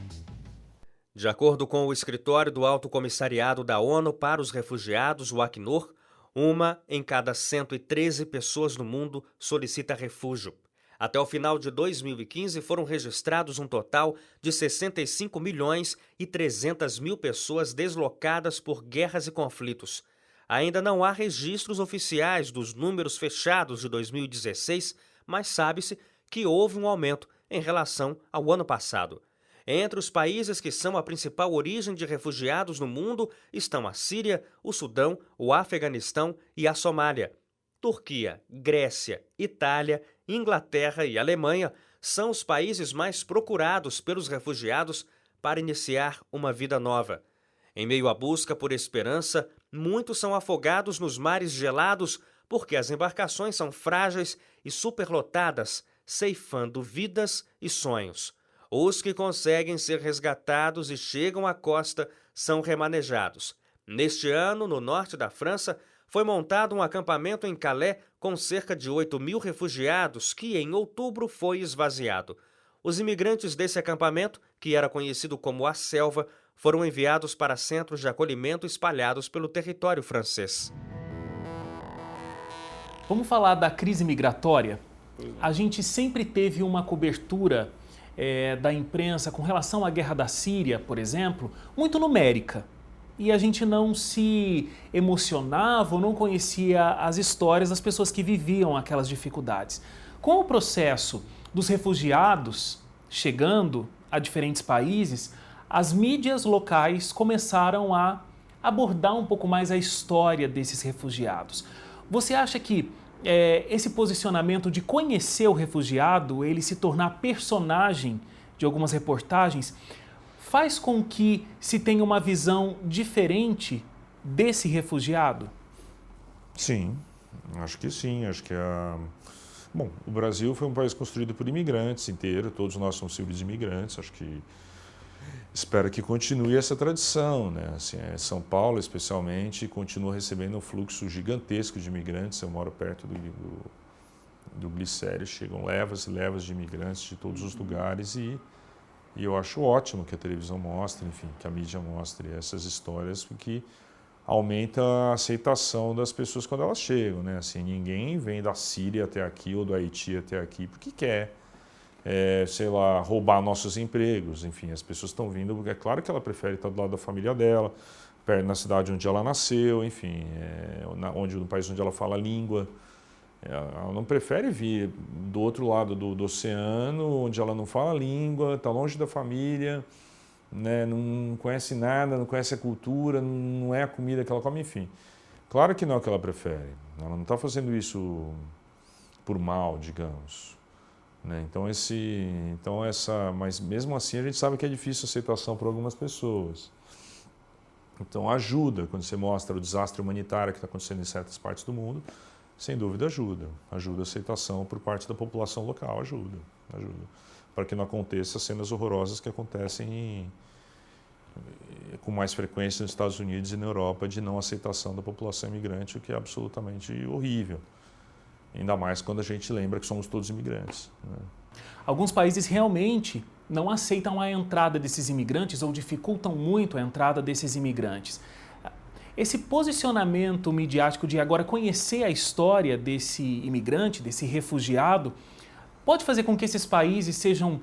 De acordo com o escritório do Alto Comissariado da ONU para os Refugiados, o Acnur, 1 em cada 113 pessoas no mundo solicita refúgio. Até o final de 2015, foram registrados um total de 65.300.000 pessoas deslocadas por guerras e conflitos. Ainda não há registros oficiais dos números fechados de 2016, mas sabe-se que houve um aumento em relação ao ano passado. Entre os países que são a principal origem de refugiados no mundo estão a Síria, o Sudão, o Afeganistão e a Somália. Turquia, Grécia, Itália, Inglaterra e Alemanha são os países mais procurados pelos refugiados para iniciar uma vida nova. Em meio à busca por esperança, muitos são afogados nos mares gelados porque as embarcações são frágeis e superlotadas, ceifando vidas e sonhos. Os que conseguem ser resgatados e chegam à costa são remanejados. Neste ano, no norte da França, foi montado um acampamento em Calais com cerca de 8.000 refugiados que, em outubro, foi esvaziado. Os imigrantes desse acampamento, que era conhecido como a Selva, foram enviados para centros de acolhimento espalhados pelo território francês. Vamos falar da crise migratória? A gente sempre teve uma cobertura da imprensa com relação à guerra da Síria, por exemplo, muito numérica. E a gente não se emocionava ou não conhecia as histórias das pessoas que viviam aquelas dificuldades. Com o processo dos refugiados chegando a diferentes países, as mídias locais começaram a abordar um pouco mais a história desses refugiados. Você acha que esse posicionamento de conhecer o refugiado, ele se tornar personagem de algumas reportagens, faz com que se tenha uma visão diferente desse refugiado? Sim, acho que sim. Acho que Bom, o Brasil foi um país construído por imigrantes inteiro, todos nós somos filhos de imigrantes, acho que espero que continue essa tradição, né? Assim, São Paulo, especialmente, continua recebendo um fluxo gigantesco de imigrantes. Eu moro perto do Glicério, chegam levas e levas de imigrantes de todos os lugares e eu acho ótimo que a televisão mostre, enfim, que a mídia mostre essas histórias, porque aumenta a aceitação das pessoas quando elas chegam, né? Assim, ninguém vem da Síria até aqui ou do Haiti até aqui porque quer, sei lá, roubar nossos empregos. Enfim, as pessoas estão vindo porque é claro que ela prefere estar do lado da família dela, perto na cidade onde ela nasceu, enfim, no país onde ela fala a língua. Ela não prefere vir do outro lado do oceano, onde ela não fala a língua, está longe da família, né, não conhece nada, não conhece a cultura, não é a comida que ela come, enfim. Claro que não é o que ela prefere. Ela não está fazendo isso por mal, digamos. Né? Mas mesmo assim a gente sabe que é difícil a aceitação para algumas pessoas. Então ajuda, quando você mostra o desastre humanitário que está acontecendo em certas partes do mundo, sem dúvida ajuda. Ajuda a aceitação por parte da população local, ajuda. Para que não aconteça cenas horrorosas que acontecem com mais frequência nos Estados Unidos e na Europa de não aceitação da população imigrante, o que é absolutamente horrível. Ainda mais quando a gente lembra que somos todos imigrantes, né? Alguns países realmente não aceitam a entrada desses imigrantes ou dificultam muito a entrada desses imigrantes. Esse posicionamento midiático de agora conhecer a história desse imigrante, desse refugiado, pode fazer com que esses países sejam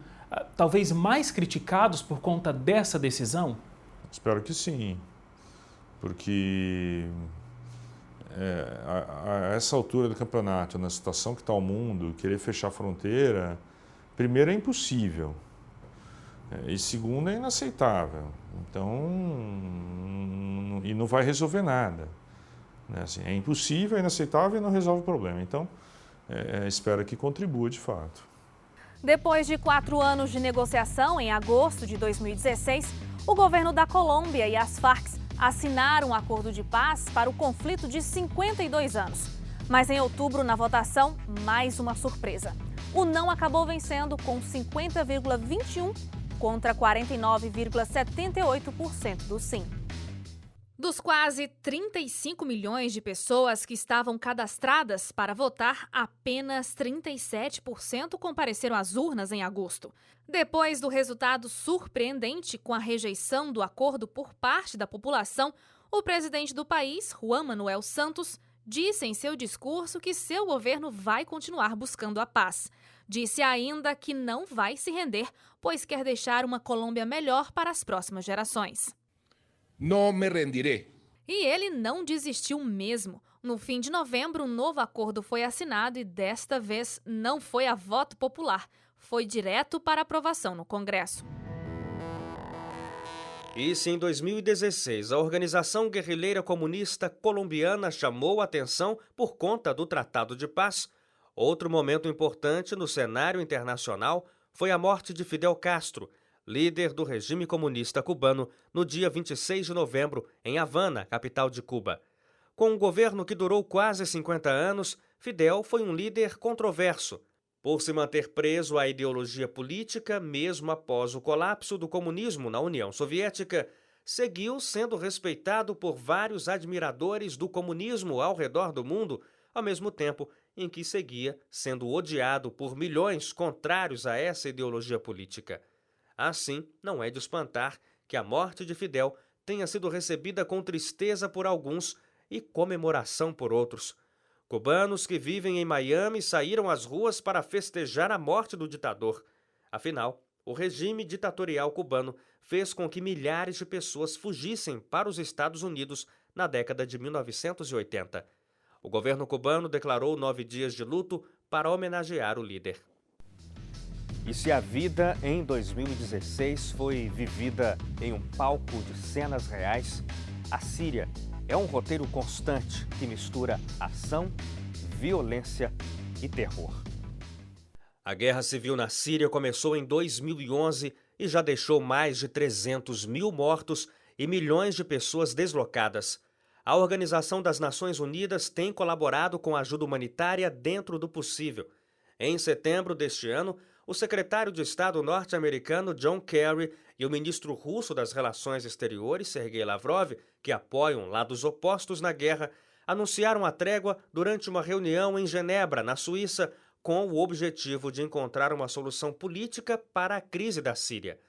talvez mais criticados por conta dessa decisão? Espero que sim, porque a essa altura do campeonato, na situação que está o mundo, querer fechar a fronteira, primeiro é impossível e segundo é inaceitável. Então, e não vai resolver nada, né? Assim, é impossível, é inaceitável e não resolve o problema. Então, espero que contribua de fato. Depois de 4 anos de negociação, em agosto de 2016, o governo da Colômbia e as Farc assinaram um acordo de paz para o conflito de 52 anos. Mas em outubro, na votação, mais uma surpresa. O não acabou vencendo com 50,21% contra 49,78% do sim. Dos quase 35 milhões de pessoas que estavam cadastradas para votar, apenas 37% compareceram às urnas em agosto. Depois do resultado surpreendente com a rejeição do acordo por parte da população, o presidente do país, Juan Manuel Santos, disse em seu discurso que seu governo vai continuar buscando a paz. Disse ainda que não vai se render, pois quer deixar uma Colômbia melhor para as próximas gerações. Não me rendiré. E ele não desistiu mesmo. No fim de novembro, um novo acordo foi assinado e desta vez não foi a voto popular, foi direto para aprovação no Congresso. E se em 2016 a organização guerrilheira comunista colombiana chamou a atenção por conta do Tratado de Paz, outro momento importante no cenário internacional foi a morte de Fidel Castro, líder do regime comunista cubano, no dia 26 de novembro, em Havana, capital de Cuba. Com um governo que durou quase 50 anos, Fidel foi um líder controverso, por se manter preso à ideologia política mesmo após o colapso do comunismo na União Soviética, seguiu sendo respeitado por vários admiradores do comunismo ao redor do mundo, ao mesmo tempo em que seguia sendo odiado por milhões contrários a essa ideologia política. Assim, não é de espantar que a morte de Fidel tenha sido recebida com tristeza por alguns e comemoração por outros. Cubanos que vivem em Miami saíram às ruas para festejar a morte do ditador. Afinal, o regime ditatorial cubano fez com que milhares de pessoas fugissem para os Estados Unidos na década de 1980. O governo cubano declarou 9 dias de luto para homenagear o líder. E se a vida em 2016 foi vivida em um palco de cenas reais, a Síria é um roteiro constante que mistura ação, violência e terror. A guerra civil na Síria começou em 2011 e já deixou mais de 300 mil mortos e milhões de pessoas deslocadas. A Organização das Nações Unidas tem colaborado com a ajuda humanitária dentro do possível. Em setembro deste ano, o secretário de Estado norte-americano John Kerry e o ministro russo das Relações Exteriores, Sergei Lavrov, que apoiam lados opostos na guerra, anunciaram a trégua durante uma reunião em Genebra, na Suíça, com o objetivo de encontrar uma solução política para a crise da Síria.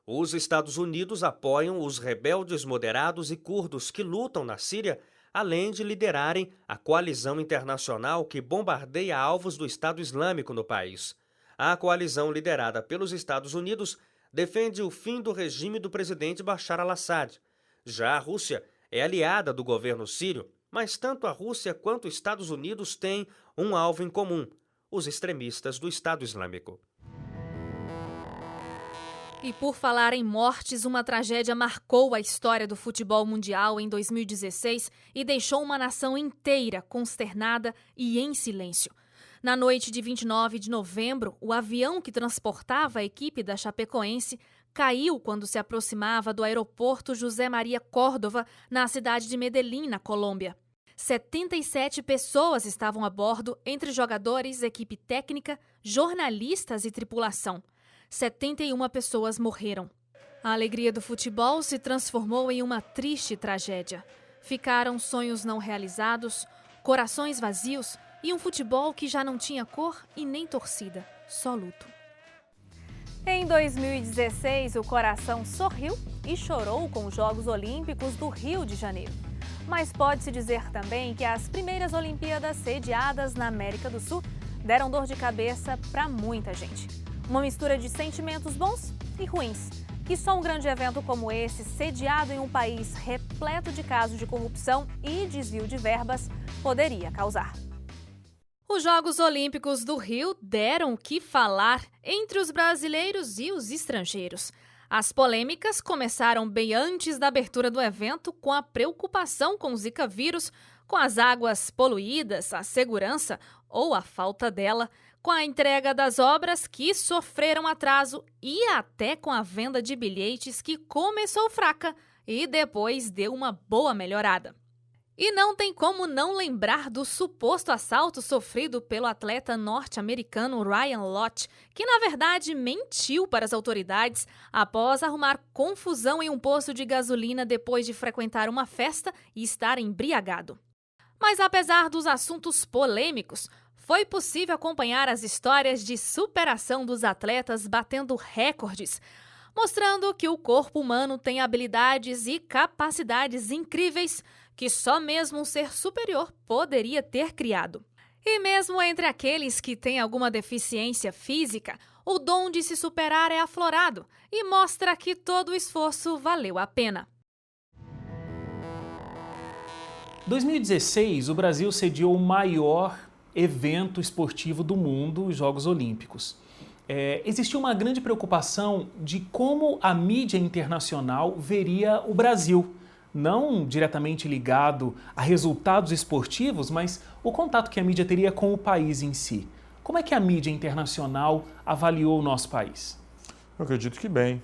Os Estados Unidos apoiam os rebeldes moderados e curdos que lutam na Síria, além de liderarem a coalizão internacional que bombardeia alvos do Estado Islâmico no país. A coalizão liderada pelos Estados Unidos defende o fim do regime do presidente Bashar al-Assad. Já a Rússia é aliada do governo sírio, mas tanto a Rússia quanto os Estados Unidos têm um alvo em comum: os extremistas do Estado Islâmico. E por falar em mortes, uma tragédia marcou a história do futebol mundial em 2016 e deixou uma nação inteira consternada e em silêncio. Na noite de 29 de novembro, o avião que transportava a equipe da Chapecoense caiu quando se aproximava do aeroporto José Maria Córdova, na cidade de Medellín, na Colômbia. 77 pessoas estavam a bordo, entre jogadores, equipe técnica, jornalistas e tripulação. 71 pessoas morreram. A alegria do futebol se transformou em uma triste tragédia. Ficaram sonhos não realizados, corações vazios e um futebol que já não tinha cor e nem torcida, só luto. Em 2016, o coração sorriu e chorou com os Jogos Olímpicos do Rio de Janeiro. Mas pode-se dizer também que as primeiras Olimpíadas sediadas na América do Sul deram dor de cabeça para muita gente. Uma mistura de sentimentos bons e ruins, que só um grande evento como esse, sediado em um país repleto de casos de corrupção e desvio de verbas, poderia causar. Os Jogos Olímpicos do Rio deram o que falar entre os brasileiros e os estrangeiros. As polêmicas começaram bem antes da abertura do evento, com a preocupação com o Zika vírus, com as águas poluídas, a segurança ou a falta dela, com a entrega das obras que sofreram atraso e até com a venda de bilhetes que começou fraca e depois deu uma boa melhorada. E não tem como não lembrar do suposto assalto sofrido pelo atleta norte-americano Ryan Lott, que na verdade mentiu para as autoridades após arrumar confusão em um posto de gasolina depois de frequentar uma festa e estar embriagado. Mas apesar dos assuntos polêmicos, foi possível acompanhar as histórias de superação dos atletas batendo recordes, mostrando que o corpo humano tem habilidades e capacidades incríveis que só mesmo um ser superior poderia ter criado. E mesmo entre aqueles que têm alguma deficiência física, o dom de se superar é aflorado e mostra que todo o esforço valeu a pena. 2016, o Brasil sediou o maior evento esportivo do mundo, os Jogos Olímpicos. Existia uma grande preocupação de como a mídia internacional veria o Brasil, não diretamente ligado a resultados esportivos, mas o contato que a mídia teria com o país em si. Como é que a mídia internacional avaliou o nosso país? Eu acredito que bem.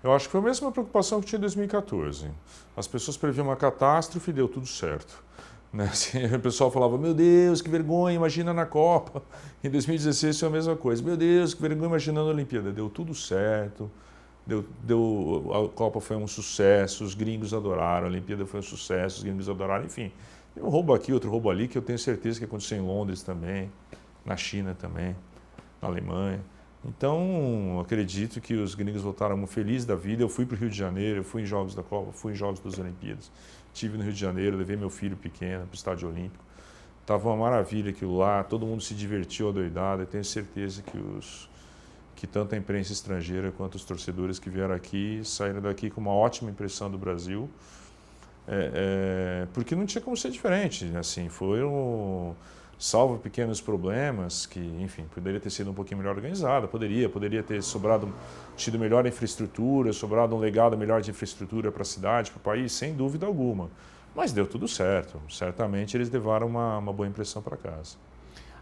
Eu acho que foi a mesma preocupação que tinha em 2014. As pessoas previam uma catástrofe e deu tudo certo. Né? Assim, o pessoal falava, meu Deus, que vergonha, imagina na Copa. Em 2016 foi a mesma coisa. Meu Deus, que vergonha, imagina na Olimpíada. Deu tudo certo. A Copa foi um sucesso, os gringos adoraram, a Olimpíada foi um sucesso, os gringos adoraram, enfim. Um roubo aqui, outro roubo ali, que eu tenho certeza que aconteceu em Londres também, na China também, na Alemanha. Então, acredito que os gringos voltaram muito felizes da vida. Eu fui para o Rio de Janeiro, eu fui em Jogos da Copa, fui em Jogos das Olimpíadas. Estive no Rio de Janeiro, levei meu filho pequeno para o Estádio Olímpico. Estava uma maravilha aquilo lá, todo mundo se divertiu adoidado. Eu tenho certeza que tanto a imprensa estrangeira quanto os torcedores que vieram aqui saíram daqui com uma ótima impressão do Brasil. Porque não tinha como ser diferente. Assim, salvo pequenos problemas que, enfim, poderia ter sido um pouquinho melhor organizada, poderia ter tido melhor infraestrutura, sobrado um legado melhor de infraestrutura para a cidade, para o país, sem dúvida alguma. Mas deu tudo certo. Certamente eles levaram uma boa impressão para casa.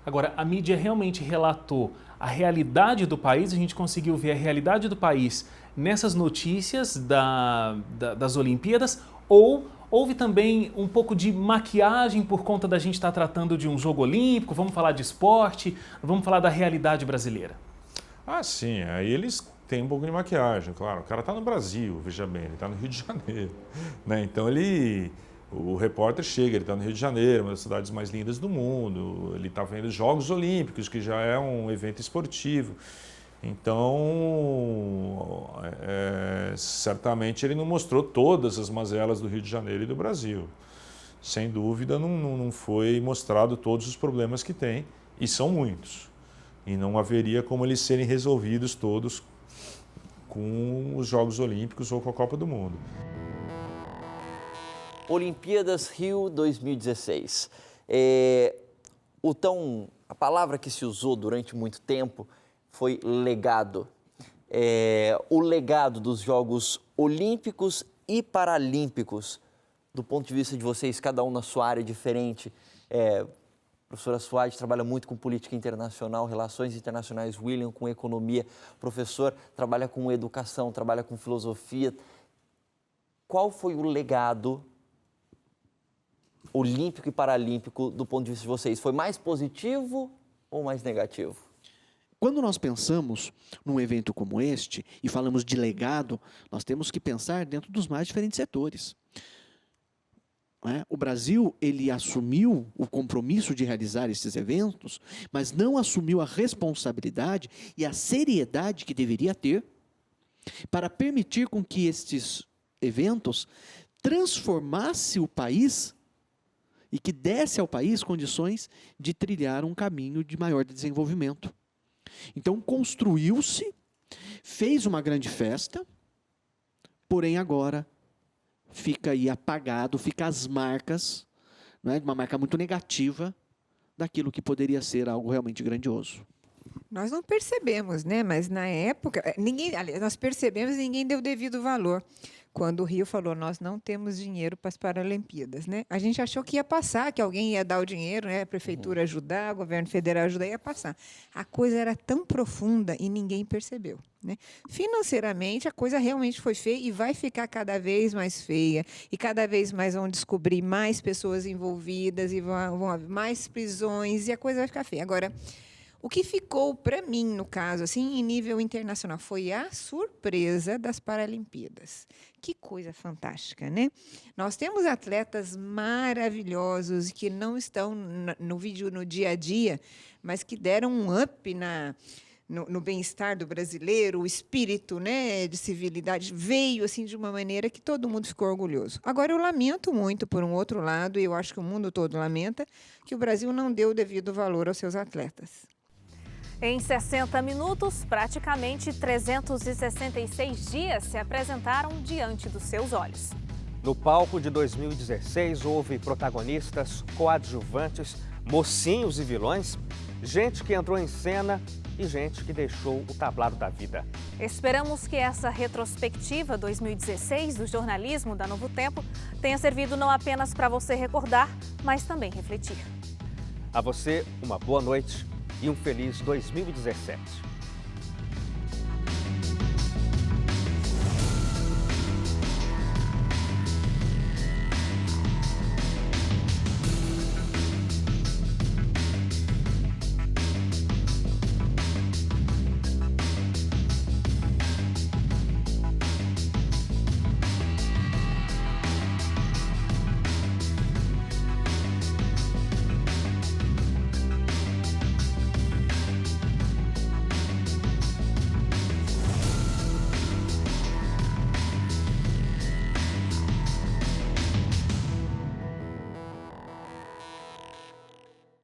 Agora, a mídia realmente relatou a realidade do país, a gente conseguiu ver a realidade do país nessas notícias das Olimpíadas, ou houve também um pouco de maquiagem por conta da gente estar tratando de um jogo olímpico, vamos falar de esporte, vamos falar da realidade brasileira? Ah, sim, aí eles têm um pouco de maquiagem, claro. O cara está no Brasil, veja bem, ele está no Rio de Janeiro, né? Então o repórter chega, ele está no Rio de Janeiro, uma das cidades mais lindas do mundo, ele está vendo os Jogos Olímpicos, que já é um evento esportivo. Então, certamente ele não mostrou todas as mazelas do Rio de Janeiro e do Brasil. Sem dúvida, não foi mostrado todos os problemas que tem, e são muitos. E não haveria como eles serem resolvidos todos com os Jogos Olímpicos ou com a Copa do Mundo. Olimpíadas Rio 2016. A palavra que se usou durante muito tempo foi legado. O legado dos Jogos Olímpicos e Paralímpicos, do ponto de vista de vocês, cada um na sua área diferente. A professora Suade trabalha muito com política internacional, relações internacionais, William com economia, o professor trabalha com educação, trabalha com filosofia. Qual foi o legado olímpico e paralímpico do ponto de vista de vocês? Foi mais positivo ou mais negativo? Quando nós pensamos num evento como este e falamos de legado, nós temos que pensar dentro dos mais diferentes setores. O Brasil, ele assumiu o compromisso de realizar esses eventos, mas não assumiu a responsabilidade e a seriedade que deveria ter para permitir com que estes eventos transformasse o país e que desse ao país condições de trilhar um caminho de maior desenvolvimento. Então, construiu-se, fez uma grande festa, porém agora fica aí apagado, fica as marcas, uma marca muito negativa daquilo que poderia ser algo realmente grandioso. Nós não percebemos, né? Mas na época, nós percebemos e ninguém deu devido valor. Quando o Rio falou, nós não temos dinheiro para as Paralimpíadas, né? A gente achou que ia passar, que alguém ia dar o dinheiro, né? A prefeitura ajudar, o governo federal ajudar, ia passar. A coisa era tão profunda e ninguém percebeu, né? Financeiramente, a coisa realmente foi feia e vai ficar cada vez mais feia. E cada vez mais vão descobrir mais pessoas envolvidas e vão haver mais prisões e a coisa vai ficar feia. Agora, o que ficou para mim, no caso, assim, em nível internacional, foi a surpresa das Paralimpíadas. Que coisa fantástica, né? Nós temos atletas maravilhosos que não estão no vídeo no dia a dia, mas que deram um up no bem-estar do brasileiro, o espírito, né, de civilidade veio assim de uma maneira que todo mundo ficou orgulhoso. Agora, eu lamento muito, por um outro lado, e eu acho que o mundo todo lamenta, que o Brasil não deu o devido valor aos seus atletas. Em 60 minutos, praticamente 366 dias se apresentaram diante dos seus olhos. No palco de 2016, houve protagonistas, coadjuvantes, mocinhos e vilões, gente que entrou em cena e gente que deixou o tablado da vida. Esperamos que essa retrospectiva 2016 do jornalismo da Novo Tempo tenha servido não apenas para você recordar, mas também refletir. A você, uma boa noite e um feliz 2017.